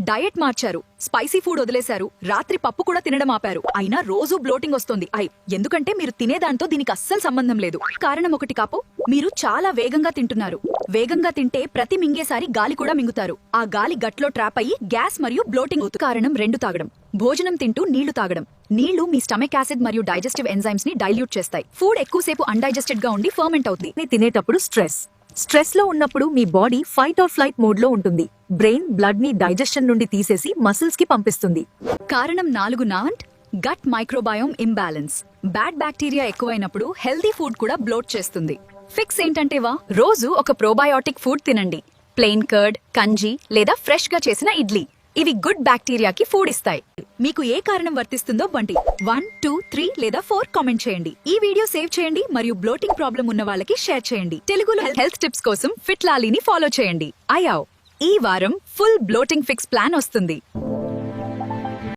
Diet మార్చారు, spicy food వదిలేశారు, రాత్రి పప్పు కూడా తినడం ఆపారు, అయినా రోజు బ్లోటింగ్ వస్తుంది. ఎందుకంటే మీరు తినేదాంతో దీనికి అస్సలు సంబంధం లేదు. కారణం ఒకటి కాపు, మీరు చాలా వేగంగా తింటున్నారు. వేగంగా తింటే ప్రతి మింగేసారి గాలి కూడా మింగుతారు. ఆ గాలి గట్లో ట్రాప్ అయ్యి గ్యాస్ మరియు బ్లోటింగ్ అవుతుంది. కారణం 2 తాగడం. భోజనం తింటూ నీళ్లు తాగడం. నీళ్లు మీ స్టమక్ యాసిడ్ మరియు డైజెస్టివ్ ఎంజైమ్స్ ని డైల్యూట్ చేస్తాయి. ఫుడ్ ఎక్కువసేపు అన్డైజెస్టెడ్ గా ఉండి ఫర్మెంట్ అవుతుంది. తినేటప్పుడు స్ట్రెస్ లో ఉన్నప్పుడు మీ body fight or flight mode లో ఉంటుంది. బ్రెయిన్ బ్లడ్ ని డైజెషన్ నుండి తీసేసి మసిల్స్ కి పంపిస్తుంది. కారణం 4 నాంట్ gut microbiome imbalance. Bad bacteria ఎక్కువైనప్పుడు హెల్దీ ఫుడ్ కూడా బ్లోట్ చేస్తుంది. ఫిక్స్ ఏంటంటేవా, రోజు ఒక ప్రోబయోటిక్ ఫుడ్ తినండి. ప్లెయిన్ కర్డ్, కంజీ లేదా ఫ్రెష్ గా చేసిన ఇడ్లీ. ఇవి గుడ్ బ్యాక్టీరియాకి ఫుడ్ ఇస్తాయి. మీకు ఏ కారణం వర్తిస్తుందో 1, 2, 3 లేదా 4 కామెంట్ చేయండి. ఈ వీడియో సేవ్ చేయండి మరియు బ్లోటింగ్ ప్రాబ్లం ఉన్న వాళ్ళకి షేర్ చేయండి. తెలుగులో హెల్త్ టిప్స్ కోసం ఫిట్ లాలీని ఫాలో చేయండి. ఈ వారం ఫుల్ బ్లోటింగ్ ఫిక్స్ ప్లాన్ వస్తుంది.